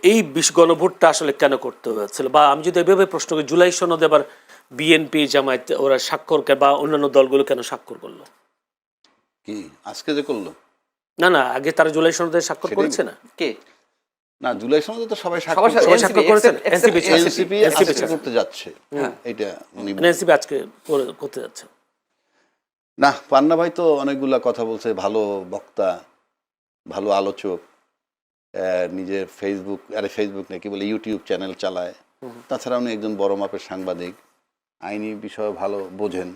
এই গণভোটটা আসলে কেন করতে হয়েছিল, বা আমি যদি এভাবে প্রশ্ন করি, জুলাই সনদে আবার বিএনপি জামায়াত ওরা স্বাক্ষর বা অন্যান্য দলগুলো কেন স্বাক্ষর করলো? কি আজকে যে করলো? না না, আগে তারা জুলাই সনদে স্বাক্ষর করেছে না? কে? না, জুলাই সনদে তো সবাই সবাই স্বাক্ষর করেছেন। এনসিপি আজকে করতে যাচ্ছে, এটা উনি এনসিপি আজকে করতে যাচ্ছে। না, পান্না ভাই তো অনেকগুলা কথা বলছে, ভালো বক্তা, ভালো আলোচক, নিজের ফেসবুক নাকি বলে ইউটিউব চ্যানেল চালায়, তাছাড়া উনি একজন বড় মাপের সাংবাদিক, আইনি বিষয় ভালো বোঝেন।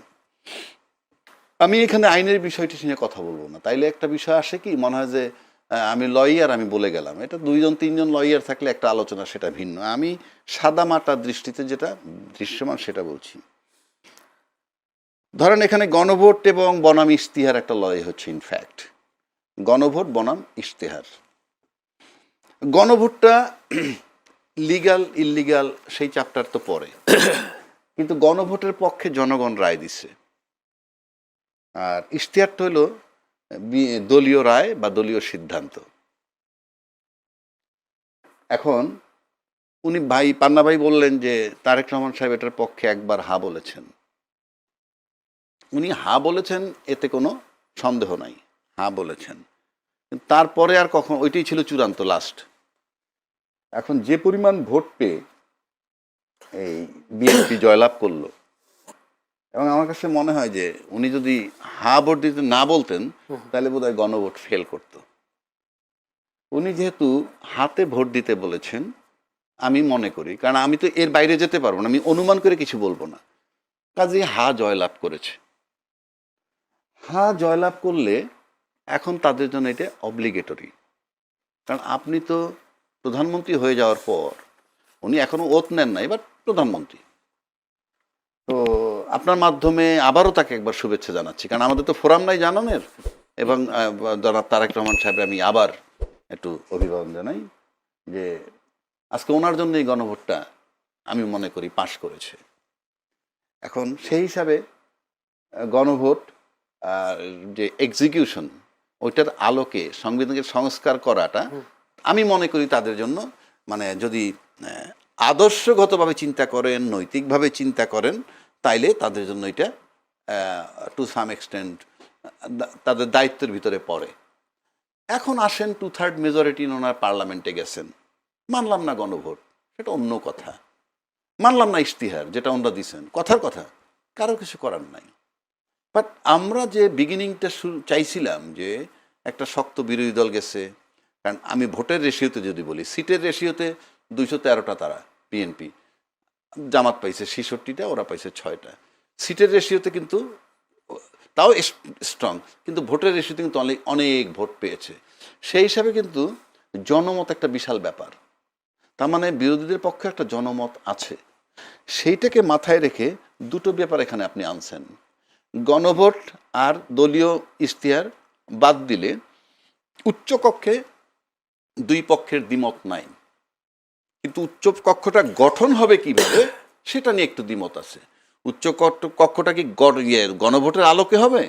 আমি এখানে আইনের বিষয়টি নিয়ে কথা বলবো না, তাইলে একটা বিষয় আসে কি মনে হয় যে আমি লয়ার, আমি বলে গেলাম। এটা 2-3জন লয়ার থাকলে একটা আলোচনা, সেটা ভিন্ন। আমি সাদা মাটার দৃষ্টিতে যেটা দৃশ্যমান সেটা বলছি। ধরেন এখানে গণভোট এবং বনাম ইশতেহার একটা লড়াই হচ্ছে। ইনফ্যাক্ট গণভোট বনাম ইশতেহার, গণভোটটা লিগাল ইললিগাল সেই চ্যাপ্টার তো পরে, কিন্তু গণভোটের পক্ষে জনগণ রায় দিছে, আর ইশতেহারটা হলো দলীয় রায় বা দলীয় সিদ্ধান্ত। এখন উনি পান্না ভাই বললেন যে তারেক রহমান সাহেব এটার পক্ষে একবার হা বলেছেন। উনি হা বলেছেন, এতে কোনো সন্দেহ নাই, হা বলেছেন। তারপরে আর কখন, ওইটাই ছিল চূড়ান্ত লাস্ট। এখন যে পরিমাণ ভোট পেয়ে এই বিএনপি জয়লাভ করলো, এবং আমার কাছে মনে হয় যে উনি যদি হা ভোট দিতে না বলতেন তাহলে বোধহয় গণভোট ফেল করত। উনি যেহেতু হাতে ভোট দিতে বলেছেন, আমি মনে করি, কারণ আমি তো এর বাইরে যেতে পারবো না, আমি অনুমান করে কিছু বলবো না, কাজেই হা জয়লাভ করেছে। হা জয়লাভ করলে এখন তাদের জন্য এটা অব্লিগেটরি, কারণ আপনি তো প্রধানমন্ত্রী হয়ে যাওয়ার পর, উনি এখনো ওত নেন নাই, বাট প্রধানমন্ত্রী তো আপনার মাধ্যমে আবারও তাকে একবার শুভেচ্ছা জানাচ্ছি, কারণ আমাদের তো ফোরাম নাই জানানোর। এবং জনাব তারেক রহমান সাহেব আমি আবার একটু অভিবাদন জানাই যে আজকে ওনার জন্য এই গণভোটটা আমি মনে করি পাশ করেছে। এখন সেই হিসাবে গণভোট যে এক্সিকিউশন, ওইটার আলোকে সংবিধানকে সংস্কার করাটা আমি মনে করি তাদের জন্য, মানে যদি আদর্শগতভাবে চিন্তা করেন, নৈতিকভাবে চিন্তা করেন, তাইলে তাদের জন্য এটা টু সাম এক্সটেন্ট তাদের দায়িত্বের ভিতরে পড়ে। এখন আসেন 2/3 মেজরিটি ওনার পার্লামেন্টে গেছেন, মানলাম না গণভোট, সেটা অন্য কথা। মানলাম না ইশতেহার যেটা ওনারা দিছেন, কথার কথা, কারো কিছু করার নাই। বাট আমরা যে বিগিনিংটা চাইছিলাম যে একটা শক্ত বিরোধী দল গেছে, কারণ আমি ভোটের রেশিওতে যদি বলি, সিটের রেশিওতে 213টা তারা বিএনপি, জামাত পাইছে 66টা, ওরা পাইছে 6টা। সিটের রেশিওতে কিন্তু তাও স্ট্রং, কিন্তু ভোটের রেশিওতে কিন্তু অনেক ভোট পেয়েছে। সেই হিসাবে কিন্তু জনমত একটা বিশাল ব্যাপার, তার মানে বিরোধীদের পক্ষে একটা জনমত আছে। সেইটাকে মাথায় রেখে দুটো ব্যাপার এখানে আপনি আনছেন, গণভোট আর দলীয় ইশতেহার বাদ দিলে উচ্চকক্ষে দুই পক্ষের দ্বিমত নাই, কিন্তু উচ্চ কক্ষটা গঠন হবে কিভাবে সেটা নিয়ে একটু দ্বিমত আছে। উচ্চ কক্ষটা কি গণভোটের আলোকে হবে,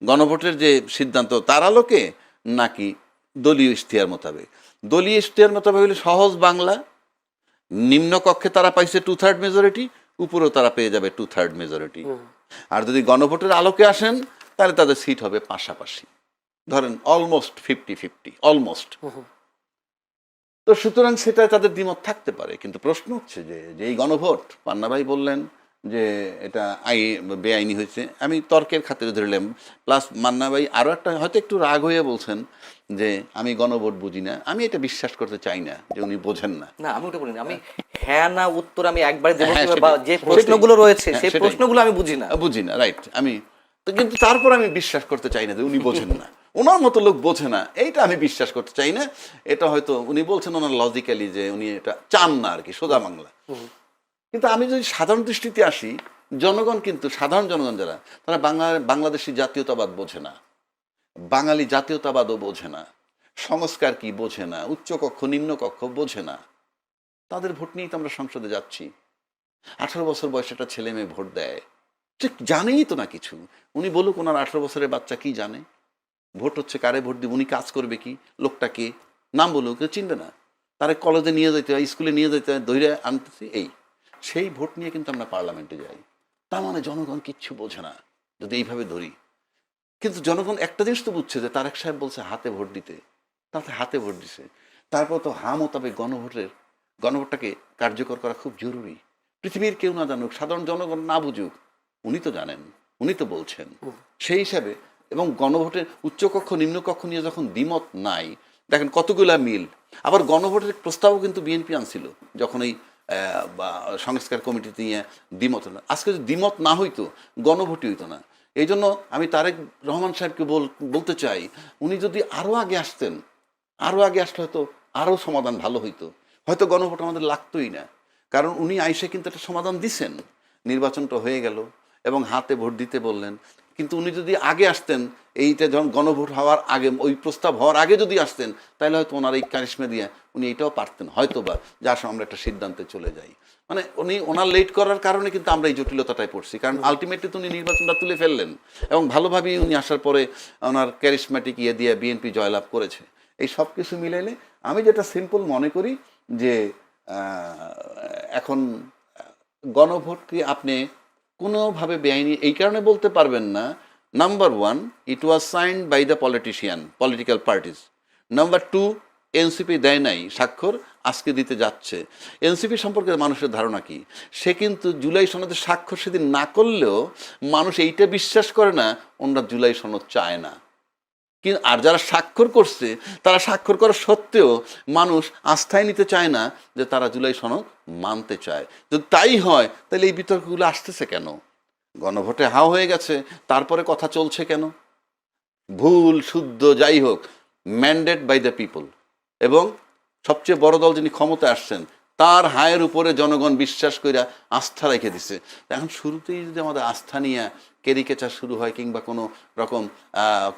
গণভোটের যে সিদ্ধান্ত তার আলোকে, নাকি দলীয় ইশতেহার মোতাবেক? দলীয় ইশতেহার মোতাবেক হলে সহজ বাংলা, নিম্নকক্ষে তারা পাইছে 2/3 মেজরিটি, উপরেও তারা পেয়ে যাবে 2/3 মেজরিটি। আর যদি গণভোটের আলোকে আসেন তাহলে তাদের সিট হবে পাশাপাশি, ধরেন অলমোস্ট 50-50, অলমোস্ট। তো সুতরাং সেটা তাদের দ্বিমত থাকতে পারে, কিন্তু প্রশ্ন হচ্ছে যে এই গণভোট, পান্না ভাই বললেন যে এটা বেআইনি হয়েছে, আমি তর্কের খাতিরে ধরলাম। প্লাস মান্না ভাই আরও একটা হয়তো একটু রাগ হয়ে বলছেন যে আমি গণভোট বুঝি না। আমি এটা বিশ্বাস করতে চাই না যে উনি বোঝেন না। না, আমি ওটা বলিনি। আমি হ্যাঁ না উত্তর আমি একবারে দেব, যে প্রশ্নগুলো রয়েছে সেই প্রশ্নগুলো আমি বুঝি না, রাইট। আমি কিন্তু তারপর আমি বিশ্বাস করতে চাই না যে উনি বোঝেন না, ওনার মতো লোক বোঝে না, এইটা আমি বিশ্বাস করতে চাই না। এটা হয়তো উনি বলছেন ওনার লজিক্যালি যে উনি এটা চান না আর কি, সোজা বাংলা। কিন্তু আমি যদি সাধারণ দৃষ্টিতে আসি, জনগণ কিন্তু, সাধারণ জনগণ যারা, তারা বাংলাদেশি জাতীয়তাবাদ বোঝে না, বাঙালি জাতীয়তাবাদও বোঝে না, সংস্কার কি বোঝে না, উচ্চকক্ষ নিম্নকক্ষ বোঝে না। তাদের ভোট নিয়েই তো আমরা সংসদে যাচ্ছি। 18 বছর বয়সে একটা ছেলে মেয়ে ভোট দেয়, সে জানেই তো না কিছু। উনি বলুক ওনার 18 বছরের বাচ্চা কি জানে, ভোট হচ্ছে কারে ভোট দিব, উনি কাজ করবে কি, লোকটা কে, নাম বলুক, চিনবে না। তারা কলেজে নিয়ে যেতে হয়, স্কুলে নিয়ে যেতে হয়, ধৈর্য আনতেছি এই সেই ভোট নিয়ে কিন্তু আমরা পার্লামেন্টে যাই। তার মানে জনগণ কিচ্ছু বোঝে না যদি এইভাবে ধরি। কিন্তু জনগণ একটা জিনিস তো বুঝছে যে তারেক সাহেব বলছে হাতে ভোট দিতে, তাতে হাতে ভোট দিছে। তারপর তো মোতাবেক গণভোটটাকে কার্যকর করা খুব জরুরি। পৃথিবীর কেউ না জানুক, সাধারণ জনগণ না বুঝুক, উনি তো জানেন, উনি তো বলছেন। সেই হিসাবে এবং গণভোটের উচ্চকক্ষ নিম্নকক্ষ নিয়ে যখন দ্বিমত নাই, দেখেন কতগুলা মিল। আবার গণভোটের প্রস্তাবও কিন্তু বিএনপি আনছিল যখন এই বা সংস্কার কমিটি নিয়ে দ্বিমত না। আজকে যদি দ্বিমত না হইতো গণভোটই হইতো না। এই জন্য আমি তারেক রহমান সাহেবকে বলতে চাই, উনি যদি আরও আগে আসতেন, আরও আগে আসলে হয়তো আরও সমাধান ভালো হইতো, হয়তো গণভোট আমাদের লাগতোই না। কারণ উনি আইসে কিন্তু একটা সমাধান দিছেন, নির্বাচনটা হয়ে গেল এবং হাতে ভোট দিতে বললেন। কিন্তু উনি যদি আগে আসতেন, এইটা যখন গণভোট হওয়ার আগে, ওই প্রস্তাব হওয়ার আগে যদি আসতেন, তাহলে হয়তো ওনার এই কারিশমা দিয়ে উনি এইটাও পারতেন হয়তো বা, যার সঙ্গে আমরা একটা সিদ্ধান্তে চলে যাই। মানে ওনার লেট করার কারণে কিন্তু আমরা এই জটিলতাটায় পড়ছি। কারণ আলটিমেটলি তো উনি নির্বাচনটা তুলে ফেললেন এবং ভালোভাবেই উনি আসার পরে ওনার ক্যারিশম্যাটিক ইয়ে দিয়ে বিএনপি জয়লাভ করেছে। এই সব কিছু মিলাইলে আমি যেটা সিম্পল মনে করি যে এখন গণভোটকে আপনি কোনোভাবে বেআইনি এই কারণে বলতে পারবেন না। Number one, it was signed by the political parties. Number two, NCP দেয় নাই স্বাক্ষর, আজকে দিতে যাচ্ছে। এনসিপি সম্পর্কে মানুষের ধারণা কি? সে কিন্তু জুলাই সনদে স্বাক্ষর সেদিন না করলেও মানুষ এইটা বিশ্বাস করে না ওনারা জুলাই সনদ চায় না। কিন্তু আর যারা স্বাক্ষর করছে, তারা স্বাক্ষর করা সত্ত্বেও মানুষ আস্থায় নিতে চায় না যে তারা জুলাই সনদ মানতে চায়। যদি তাই হয় তাহলে এই বিতর্কগুলো আসতেছে কেন? গণভোটে হাও হয়ে গেছে, তারপরে কথা চলছে কেন? ভুল শুদ্ধ যাই হোক, ম্যান্ডেট বাই দ্য পিপল, এবং সবচেয়ে বড় দল যিনি ক্ষমতায় আসছেন তার হায়ের উপরে জনগণ বিশ্বাস করে আস্থা রেখে দিছে। এখন শুরুতেই যদি আমাদের আস্থা নিয়ে ক্যারিকেচার শুরু হয়, কিংবা কোনো রকম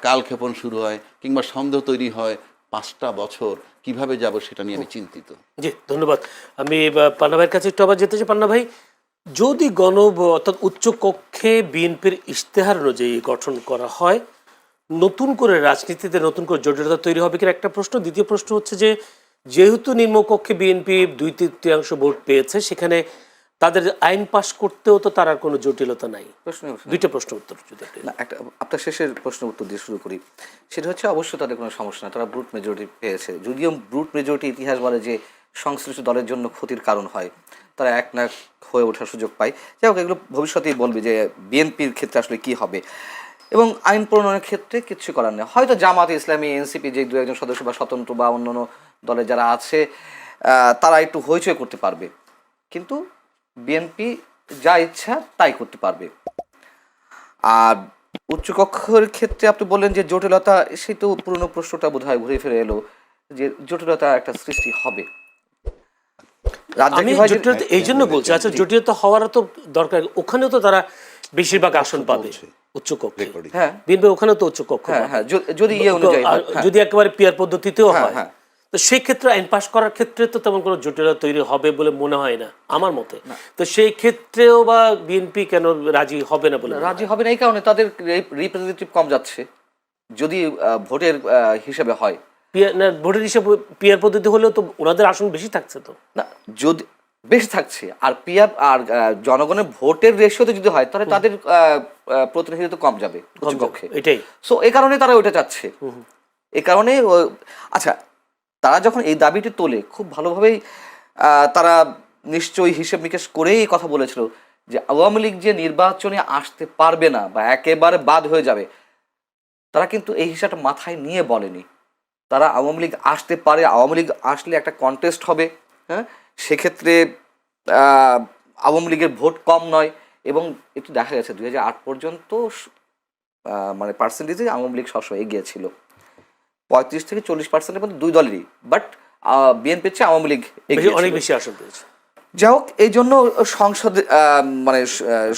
কালক্ষেপণ শুরু হয়, কিংবা সন্দেহ তৈরি হয়, 5টা বছর কিভাবে যাব সেটা নিয়ে আমি চিন্তিত। জি, ধন্যবাদ। আমি পান্না ভাইয়ের কাছে একটু আবার যেতে চাই। পান্না ভাই, যদি অর্থাৎ উচ্চ কক্ষে বিএনপির ইশতেহার অনুযায়ী গঠন করা হয়, নতুন করে রাজনীতিতে নতুন করে জটিলতা তৈরি হবে কিনা একটা প্রশ্ন। দ্বিতীয় প্রশ্ন হচ্ছে যে, যেহেতু নিম্নকক্ষে বিএনপি 2/3 ভোট পেয়েছে, সেখানে তাদের আইন পাশ করতেও তো তার আর কোনো জটিলতা নাই। দুইটা প্রশ্ন উত্তর যদি না, একটা আপনার শেষের প্রশ্ন উত্তর দিয়ে শুরু করি। সেটা হচ্ছে অবশ্যই তাদের কোনো সমস্যা না, তারা ব্রুট মেজরিটি পেয়েছে। যদিও ব্রুট মেজরিটি ইতিহাস বলে যে সংশ্লিষ্ট দলের জন্য ক্ষতির কারণ হয়, তারা এক না হয়ে ওঠার সুযোগ পায়। যাই হোক, এগুলো ভবিষ্যতেই বলবে যে বিএনপির ক্ষেত্রে আসলে কি হবে। এবং আইন প্রণয়নের ক্ষেত্রে কিছু করার নেই। হয়তো জামাত ইসলামী, এনসিপি যে 2-1 সদস্য বা স্বতন্ত্র বা অন্যান্য দলে যারা আছে, তারা একটু হইচই করতে পারবে, কিন্তু বিএনপি যা ইচ্ছা তাই করতে পারবে। আর উচ্চকক্ষের ক্ষেত্রে আপনি বললেন যে জটিলতা, সেই তো পুরনো প্রশ্নটা বোধ হয় ঘুরে ফিরে এলো, যে জটিলতা একটা সৃষ্টি হবে। আমি জটিলতা এই জন্য বলছি, আচ্ছা জটিলতা হওয়ারও তো দরকার, ওখানেও তো তারা বেশিরভাগ আসন পাবে উচ্চকক্ষে। হ্যাঁ, বিএনপি ওখানেও তো উচ্চকক্ষ, যদি ইয়ে অনুযায়ী, যদি একেবারে পিয়ার পদ্ধতিতেও হয়, তো সেই ক্ষেত্রে আইন পাশ করার ক্ষেত্রে তো তেমন কোনো জটিলতা তৈরি হবে বলে মনে হয় না আমার মতে। তো সেই ক্ষেত্রেও বা বিএনপি কেন রাজি হবে না? বলে রাজি হবে না এই কারণে তাদের রিপ্রেজেন্টেটিভ কম যাচ্ছে, যদি ভোটের হিসেবে হয়। ভোটের হিসেবে পিয়ার পদ্ধতি হলেও তো ওনাদের আসন বেশি থাকছে তো না, যদি বেশি থাকছে আর পিয়ার আর জনগণের ভোটের রেশিওতে যদি হয়, তাহলে তাদের প্রতিনিধিত্ব কম যাবে উচ্চকক্ষে। এটাই সো এই কারণে তারা ওইটা চাচ্ছে। এই কারণে আচ্ছা, তারা যখন এই দাবিটি তোলে, খুব ভালোভাবেই তারা নিশ্চয়ই হিসেব নিকেশ করেই এই কথা বলেছিল যে আওয়ামী লীগ যে নির্বাচনে আসতে পারবে না বা একেবারে বাদ হয়ে যাবে, তারা কিন্তু এই হিসাবটা মাথায় নিয়ে বলেনি। তারা আওয়ামী লীগ আসতে পারে, আওয়ামী লীগ আসলে একটা কন্টেস্ট হবে, হ্যাঁ, সেক্ষেত্রে আওয়ামী লীগের ভোট কম নয়। এবং একটু দেখা গেছে 2008 পর্যন্ত মানে পার্সেন্টেজে আওয়ামী লীগ সবসময় এগিয়ে ছিল, 35 থেকে 40% মধ্যে দুই দলেরই। বাট বিএনপির চেয়ে আওয়ামী লীগ অনেক বেশি আসন পেয়েছে। যাই হোক, এই জন্য সংসদে মানে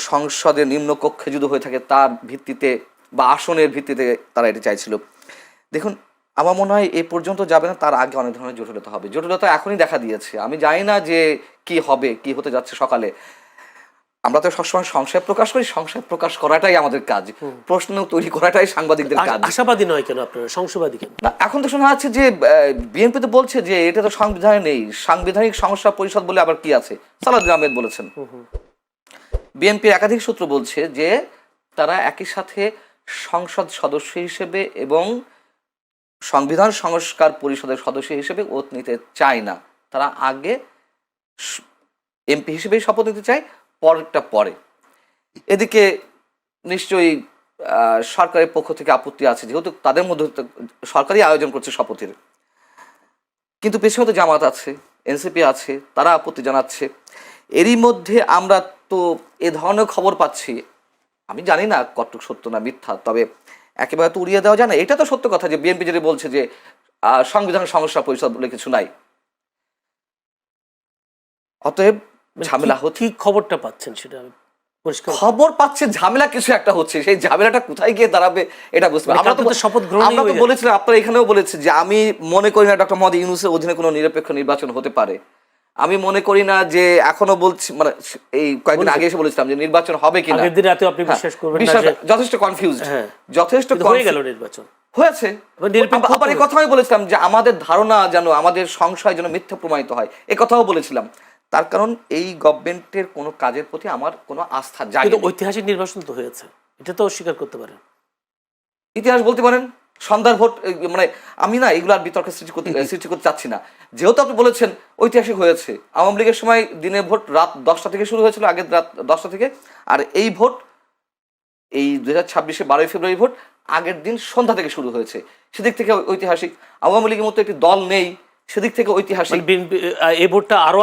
সংসদের নিম্নকক্ষে যদি হয়ে থাকে তার ভিত্তিতে বা আসনের ভিত্তিতে তারা এটা চাইছিল। দেখুন, আমার মনে হয় এ পর্যন্ত যাবে না, তার আগে অনেক ধরনের জটিলতা হবে। জটিলতা এখনই দেখা দিয়েছে, আমি জানি না যে কি হবে, কি হতে যাচ্ছে সকালে। আমরা তো সবসময় সংশয় প্রকাশ করি, সংশয় প্রকাশ করাটাই আমাদের কাজ, প্রশ্ন তৈরি করাটাই সাংবাদিকদের কাজ। আশাবাদী নয় কেন আপনারা, সংশয়বাদী কেন? না, এখন তো শোনা যাচ্ছে যে বিএনপি তো বলছে যে এটা তো সংবিধানে নেই, সাংবিধানিক সংস্কার পরিষদ বলে আবার কি আছে, সালাউদ্দিন আহমেদ বলেছেন। বিএনপির একাধিক সূত্র বলছে যে তারা একই সাথে সংসদ সদস্য হিসেবে এবং সংবিধান সংস্কার পরিষদের সদস্য হিসেবে ওত নিতে চায় না, তারা আগে এমপি হিসেবেই শপথ নিতে চায়, পরেরটা পরে। এদিকে নিশ্চয়ই সরকারের পক্ষ থেকে আপত্তি আছে, যেহেতু তাদের মধ্যে সরকারই আয়োজন করছে শপথের, কিন্তু পেছনে তো জামাত আছে, এনসিপি আছে, তারা আপত্তি জানাচ্ছে। এরই মধ্যে আমরা তো এ ধরনের খবর পাচ্ছি, আমি জানি না কতটুকু সত্য না মিথ্যা, তবে একেবারে তো উড়িয়ে দেওয়া যায় না, এটা তো সত্য কথা যে বিএনপি যেটা বলছে যে সংবিধান সংস্কার পরিষদ বলে কিছু নাই। অতএব ঝামেলা হচ্ছে। কি খবরটা পাচ্ছেন সেটা পরিষ্কার? খবর পাচ্ছে ঝামেলা কিছু একটা হচ্ছে, সেই ঝামেলাটা কোথায় গিয়ে দাঁড়াবে এটা বুঝতে পারছি। আমরা তো শপথ গ্রহণ বলেছিলাম, আপনারা এখানেও বলেছে যে আমি মনে করি না ডক্টর মোহাম্মদ ইউনূসের অধীনে কোনো নিরপেক্ষ নির্বাচন হতে পারে। আমি মনে করি না যে, এখনো বলছি, মানে এই কয়েকদিন আগে এসে বলেছিলাম যে নির্বাচন হবে কিনা, আগের দিন রাতে আপনি বিশ্বাস করবেন না যে যথেষ্ট কনফিউজড, যথেষ্ট হয়ে গেল নির্বাচন হয়েছে। আবার এই কথাই বলেছিলাম যে আমাদের ধারণা যেন, আমাদের সংশয় যেন মিথ্যা প্রমাণিত হয়, এ কথাও বলেছিলাম। তার কারণ এই গভর্নমেন্টের কোনো কাজের প্রতি আমার কোনো আস্থা যায়। কিন্তু ঐতিহাসিক নির্বাচন তো হয়েছে, এটা তো অস্বীকার করতে পারেন। ইতিহাস বলতে পারেন, সন্ধ্যার ভোট, মানে আমি না এগুলো আর বিতর্কের সৃষ্টি করতে চাচ্ছি না। যেহেতু আপনি বলেছেন ঐতিহাসিক হয়েছে, আওয়ামী লীগের সময় দিনের ভোট রাত 10টা থেকে শুরু হয়েছিল, আগের রাত 10টা থেকে, আর এই ভোট, এই 2026-এ 12 ফেব্রুয়ারি ভোট আগের দিন সন্ধ্যা থেকে শুরু হয়েছে, সেদিক থেকে ঐতিহাসিক। আওয়ামী লীগের মতো একটি দল নেই, সেদিক থেকে ঐতিহাসিক। এই ভোটটা আরো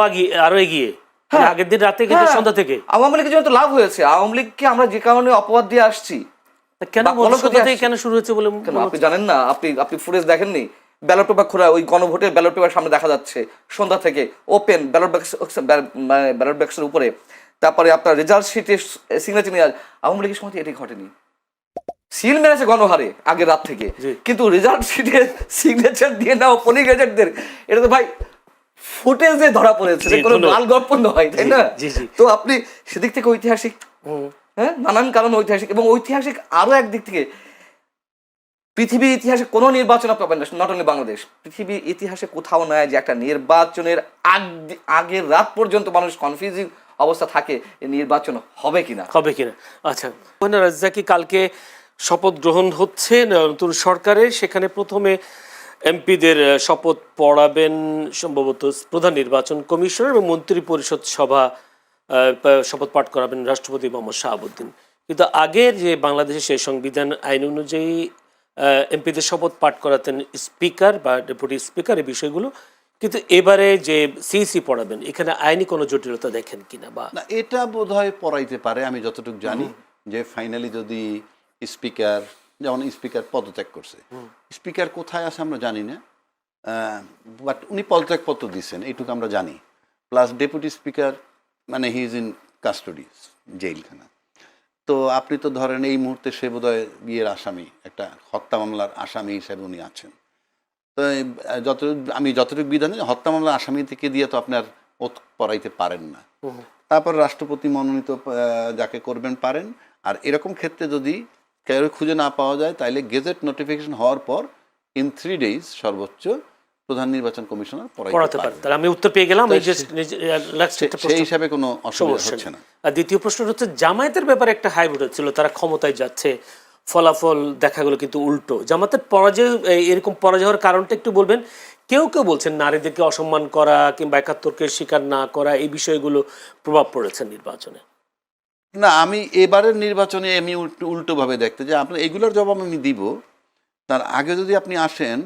এগিয়ে, আগের দিন রাতে কিন্তু সন্ধ্যা থেকে। আওয়ামী লীগের জন্য তো লাভ হয়েছে। আওয়ামী লীগকে আমরা যে কারণে অপবাদ দিয়ে আসছি, কেন কেন শুরু হয়েছে বলে আপনি জানেন না? আপনি ফুটেজ দেখেননি? ব্যালট পেপার খোলা, ওই গণভোটের ব্যালট পেপার সামনে দেখা যাচ্ছে সন্ধ্যা থেকে, ওপেন ব্যালট বাক্সের উপরে, তারপরে আপনার রেজাল্ট শিটে সিগনেচার নিয়ে। আওয়ামী লীগের সময় এটি ঘটেনি, সিল মেরেছে গণহারে আগের রাত থেকে, কিন্তু রেজাল্ট শিটে সিগনেচার দিয়ে নাও পোলিং এজেন্টদের, এটা তো ভাই ফুটেজে ধরা পড়েছে, কোনো লাল গল্প নয়, তাই না? তো আপনি সেদিক থেকে ঐতিহাসিক, হ্যাঁ, নানান কারণ ঐতিহাসিক। এবং ঐতিহাসিক আরো একদিক থেকে, পৃথিবীর ইতিহাসে কোনো নির্বাচন পাবেন না, নট অনলি বাংলাদেশ, পৃথিবীর ইতিহাসে কোথাও নয় যে একটা নির্বাচনের আগের রাত পর্যন্ত মানুষ কনফিউজিং অবস্থা থাকে, নির্বাচন হবে কিনা। আচ্ছা, রাজ্জাকি, কালকে শপথ গ্রহণ হচ্ছে নতুন সরকারের, সেখানে প্রথমে এমপিদের শপথ পড়াবেন সম্ভবত প্রধান নির্বাচন কমিশনার এবং মন্ত্রী পরিষদ সভা শপথ পাঠ করাবেন রাষ্ট্রপতি মোহাম্মদ শাহাবুদ্দিন। কিন্তু আগের যে বাংলাদেশের সেই সংবিধান আইন অনুযায়ী এমপিদের শপথ পাঠ করাতেন স্পিকার বা ডেপুটি স্পিকার, এই বিষয়গুলো। কিন্তু এবারে যে সিইসি পড়াবেন, এখানে আইনি কোনো জটিলতা দেখেন কিনা? বা না, এটা বোধহয় পড়াইতে পারে। আমি যতটুকু জানি যে ফাইনালি যদি স্পিকার, যেমন স্পিকার পদত্যাগ করছে, স্পিকার কোথায় আছে আমরা জানি না, বাট উনি পদত্যাগ পত্র দিচ্ছেন এইটুকু আমরা জানি। প্লাস ডেপুটি স্পিকার মানে হি ইজ ইন কাস্টডি, জেলখানা। তো আপনি তো ধরেন এই মুহূর্তে সে বোধহয় বিয়ের আসামি, একটা হত্যা মামলার আসামি হিসেবে উনি আছেন। তো আমি যতটুকু বিধান, হত্যা মামলার আসামি থেকে দিয়ে তো আপনার ওত পড়াইতে পারেন না। তারপর রাষ্ট্রপতি মনোনীত যাকে করবেন পারেন। আর এরকম ক্ষেত্রে যদি কেউ খুঁজে না পাওয়া যায়, তাইলে গেজেট নোটিফিকেশন হওয়ার পর ইন 3 days সর্বোচ্চ প্রধান নির্বাচন কমিশনার পড়াতে পারেন। তাহলে আমি উত্তর পেয়ে গেলাম, সেই হিসাবে কোনো অসুবিধা হচ্ছে না। আর দ্বিতীয় প্রশ্ন হচ্ছে, জামায়াতের ব্যাপারে একটা হাইব্রিড হচ্ছিল, তারা ক্ষমতায় যাচ্ছে, ফলাফল দেখা গেলো কিন্তু উল্টো। জামাতের পরাজয়, এরকম পরাজয় হওয়ার কারণটা একটু বলবেন। কেউ বলছেন নারীদেরকে অসম্মান করা কিংবা ৭১-কে স্বীকার না করা, এই বিষয়গুলো প্রভাব পড়েছে নির্বাচনে। না, আমি এবারের নির্বাচনে আমি উল্টোভাবে দেখতে যে আপনার এগুলোর জবাব আমি দিব। তার আগে যদি আপনি আসেন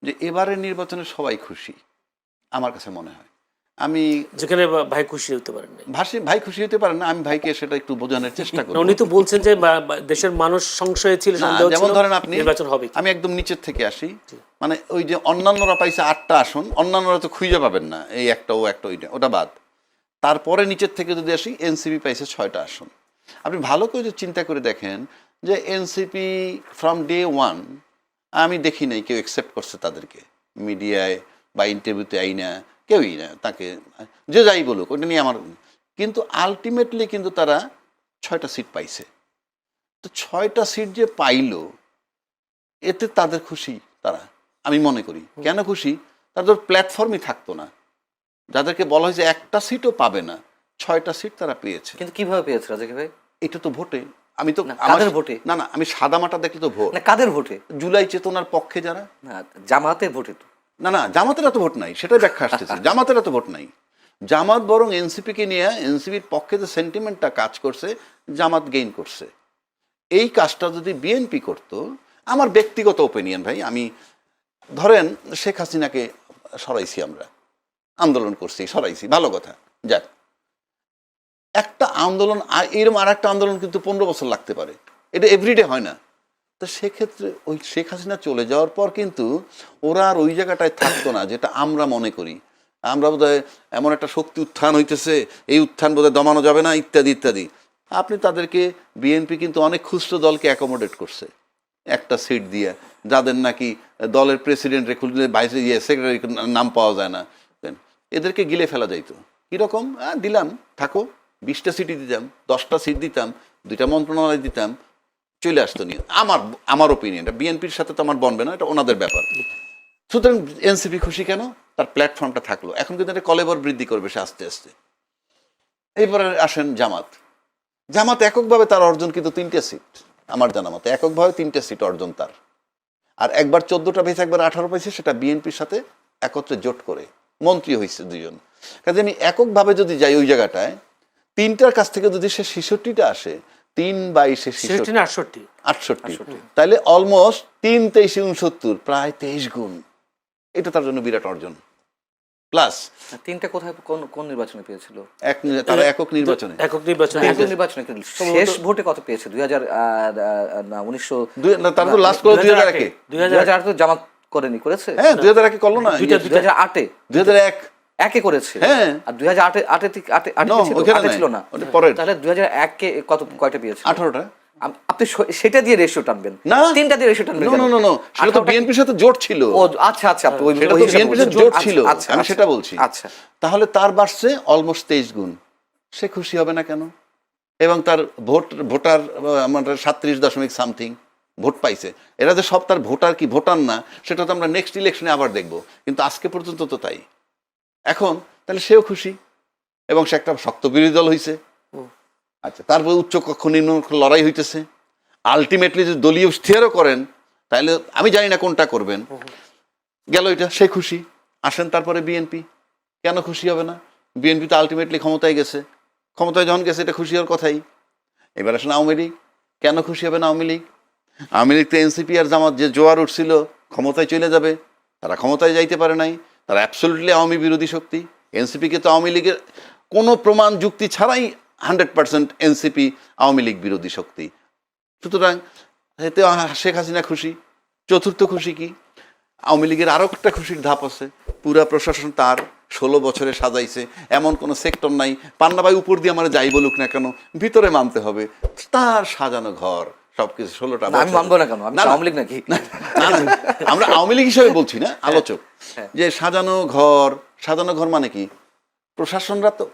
যে এবারের নির্বাচনে সবাই খুশি, আমার কাছে মনে হয়। আমি যেখানে ভাই খুশি হতে পারেন না, ভাই খুশি হতে পারেন না, আমি ভাইকে সেটা একটু বোঝানোর চেষ্টা করি। উনি তো বলছেন যে দেশের মানুষ সংশয়ে ছিল, যেমন ধরেন আপনি, নির্বাচন হবে। আমি একদম নিচের থেকে আসি, মানে ওই যে অন্যান্যরা পাইছে 8টা আসন, অন্যান্যরা তো খুঁজে পাবেন না, এই একটা ও একটা ওটা বাদ। তারপরে নিচের থেকে যদি আসি, এনসিপি পাইছে 6টা আসন। আপনি ভালো করে চিন্তা করে দেখেন যে এনসিপি ফ্রম ডে 1 আমি দেখি নাই কেউ অ্যাকসেপ্ট করছে তাদেরকে, মিডিয়ায় বা ইন্টারভিউতে আই না, কেউই না, তাকে যে যাই বলুক ওটা নিয়ে আমার। কিন্তু আলটিমেটলি কিন্তু তারা 6টা সিট পাইছে। তো 6টা সিট যে পাইল, এতে তাদের খুশি তারা, আমি মনে করি। কেন খুশি? তাদের প্ল্যাটফর্মই থাকতো না, যাদেরকে বলা হয়েছে একটা সিটও পাবে না, 6টা সিট তারা পেয়েছে। কিন্তু কিভাবে পেয়েছে রাজাকি ভাই? এটা তো ভোটে। আমি তো না, কাদের ভোটে? না না, আমি সাদা মাটা দেখলে তো ভোট। না, কাদের ভোটে? জুলাই চেতনার পক্ষে যারা। না, জামাতের ভোটে তো। না না, জামাতের এত ভোট নাই, সেটাই ব্যাখ্যা আসতেছে। জামাতের এত ভোট নাই। জামাত বরং এনসিপিকে নিয়ে, এনসিপির পক্ষে যে সেন্টিমেন্টটা কাজ করছে, জামাত গেইন করছে। এই কাজটা যদি বিএনপি করতো, আমার ব্যক্তিগত ওপিনিয়ন ভাই, আমি ধরেন শেখ হাসিনাকে সরাইছি, আমরা আন্দোলন করছি, সরাইছি, ভালো কথা, যাক। একটা আন্দোলন, এরকম আর একটা আন্দোলন কিন্তু 15 বছর লাগতে পারে, এটা এভরিডে হয় না। তো সেক্ষেত্রে ওই শেখ হাসিনা চলে যাওয়ার পর কিন্তু ওরা আর ওই জায়গাটায় থাকতো না, যেটা আমরা মনে করি। আমরা বোধহয় এমন একটা শক্তি উত্থান হইতেছে, এই উত্থান বোধহয় দমানো যাবে না, ইত্যাদি ইত্যাদি। আপনি তাদেরকে, বিএনপি কিন্তু অনেক খুচরো দলকে অ্যাকোমোডেট করছে একটা সিট দিয়ে, যাদের নাকি দলের প্রেসিডেন্ট খুললে ভাইস সেক্রেটারি নাম পাওয়া যায় না, এদেরকে গিলে ফেলা যাইতো। কীরকম? দিলাম, থাকো, 20টা সিটই দিতাম, 10টা সিট দিতাম, 2টা মন্ত্রণালয় দিতাম, চলে আসতো নিয়ে। আমার ওপিনিয়নটা, বিএনপির সাথে তো আমার বনবে না, এটা ওনাদের ব্যাপার। সুতরাং এনসিপি খুশি কেন? তার প্ল্যাটফর্মটা থাকলো। এখন কিন্তু এটা কলেবর বৃদ্ধি করবে সে আস্তে আস্তে। এইবারে আসেন জামাত। জামাত এককভাবে তার অর্জন কিন্তু 3টে সিট, আমার জানা মতে এককভাবে 3টে সিট অর্জন তার। আর একবার 14টা পেয়েছে, একবার 18 পেয়েছে, সেটা বিএনপির সাথে একত্রে জোট করে মন্ত্রী হয়েছে 2জন। কাজে আমি এককভাবে যদি যাই ওই জায়গাটায়, 3টার কাছ থেকে যদি সে 66টা আসে, 3/22 68, তাহলে অলমোস্ট 3-23-69, প্রায় 23 গুণ। এটা তার জন্য বিরাট অর্জন। প্লাস 3টা কোথায়, কোন নির্বাচনে পেয়েছিল? তারা একক নির্বাচনে, একক নির্বাচনে শেষ ভোটে কত পেয়েছে? 2019, তারা তো লাস্ট করে 2001-এ। 2008 তো জামাত করেনি, করেছে? হ্যাঁ, 2001-এ করলো না, 2008-এ, 2001 একে করেছে। হ্যাঁ, আর 2008 ছিল না, তাহলে 2001-কে কয়টা পেয়েছে? 18টা। আপনি সেটা দিয়ে রেশিও টানবেন না, 3টা দিয়ে রেশিও টানবেন? না, সেটা তো বিএনপির সাথে জোট ছিল। ও আচ্ছা, আপনি ওই সেটা তো বিএনপির সাথে জোট ছিল, আমি সেটা বলছি। আচ্ছা, তাহলে তার বাড়ছে অলমোস্ট 23 গুণ। সে খুশি হবে না কেন? এবং তার ভোটার আমাদের 37 সামথিং ভোট পাইছে। এরা যে সব তার ভোটার কি ভোটার না, সেটা তো আমরা নেক্সট ইলেকশনে আবার দেখব, কিন্তু আজকে পর্যন্ত তো তাই। এখন তাহলে সেও খুশি, এবং সে একটা শক্ত বিরোধী দল হয়েছে। আচ্ছা, তারপরে উচ্চ কক্ষ নিম্ন লড়াই হইতেছে। আলটিমেটলি যদি দলীয় স্থিরও করেন, তাহলে আমি জানি না কোনটা করবেন, গেল এটা, সে খুশি। আসেন তারপরে বিএনপি, কেন খুশি হবে না? বিএনপি তো আলটিমেটলি ক্ষমতায় গেছে, ক্ষমতায় যখন গেছে এটা খুশি হওয়ার কথাই। এবার আসেন আওয়ামী লীগ, কেন খুশি হবে না আওয়ামী লীগ? আওয়ামী লীগ তো এনসিপি আর জামাত যে জোয়ার উঠছিল ক্ষমতায় চলে যাবে, তারা ক্ষমতায় যাইতে পারে নাই, তারা অ্যাবসলিউটলি আওয়ামী বিরোধী শক্তি। এনসিপিকে তো আওয়ামী লীগের কোনো প্রমাণ যুক্তি ছাড়াই 100% এনসিপি আওয়ামী লীগ বিরোধী শক্তি। সুতরাং এতে শেখ হাসিনা খুশি। চতুর্থ খুশি কি? আওয়ামী লীগের আরও একটা খুশির ধাপ আছে, পুরা প্রশাসন তার 16 বছরে সাজাইছে, এমন কোনো সেক্টর নাই। পান্নাবাই উপর দিয়ে আমার যাই বলুক না কেন, ভিতরে মানতে হবে তার সাজানো ঘর, সবকিছু 16টা। আমি মানবো না কেন? আমি আওয়ামী লীগ নাকি? আমরা আওয়ামী লীগ হিসেবে বলছি না, আলোচক। যে সাজানো ঘর মানে কি?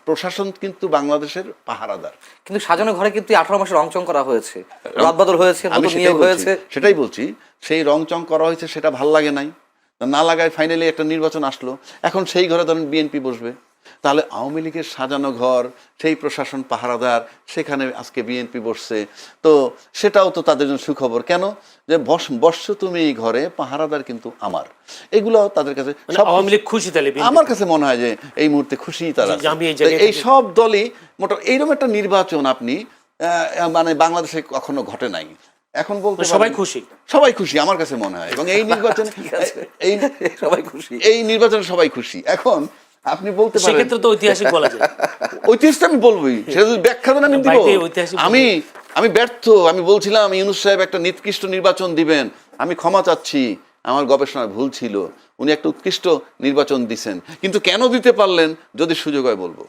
প্রশাসন কিন্তু বাংলাদেশের পাহারাদার। কিন্তু সাজানো ঘরে কিন্তু 18 মাসে রংচং করা হয়েছে, রদবদল হয়েছে, নিয়োগ হয়েছে। সেটাই বলছি, সেই রংচং করা হয়েছে, সেটা ভাল লাগে নাই, না লাগায় ফাইনালি একটা নির্বাচন আসলো। এখন সেই ঘরে ধরেন বিএনপি বসবে, তাহলে আওয়ামী লীগের সাজানো ঘর, সেই প্রশাসন পাহারাদার, সেখানে আজকে বিএনপি বসছে, তো সেটাও তো তাদের জন্য সুখবর। কেন? যে বসছো তুমি এই ঘরে, পাহারাদার কিন্তু আমার। এগুলো তাদের কাছে আওয়ামী লীগ খুশি। তাহলে আমার কাছে মনে হয় যে এই মুহূর্তে খুশি তারা। এই সব দলই এইরকম একটা নির্বাচন আপনি মানে বাংলাদেশে কখনো ঘটে নাই। এখন বলতে সবাই খুশি আমার কাছে মনে হয়। এবং এই নির্বাচনে এই নির্বাচনে সবাই খুশি। এখন আপনি বলতে পারেন সেক্ষেত্রে তো ঐতিহাসিক বলা যায়। ঐতিহাসিক আমি বলবোই, সেটা যদি ব্যাখ্যা দেন আমি দিব। আমি ব্যর্থ, আমি বলছিলাম ইউনূস সাহেব একটা নিকৃষ্ট নির্বাচন দিবেন, আমি ক্ষমা চাচ্ছি, আমার গবেষণায় ভুল ছিল। উনি একটা উৎকৃষ্ট নির্বাচন দিছেন, কিন্তু কেন দিতে পারলেন যদি সুযোগ হয় বলবো।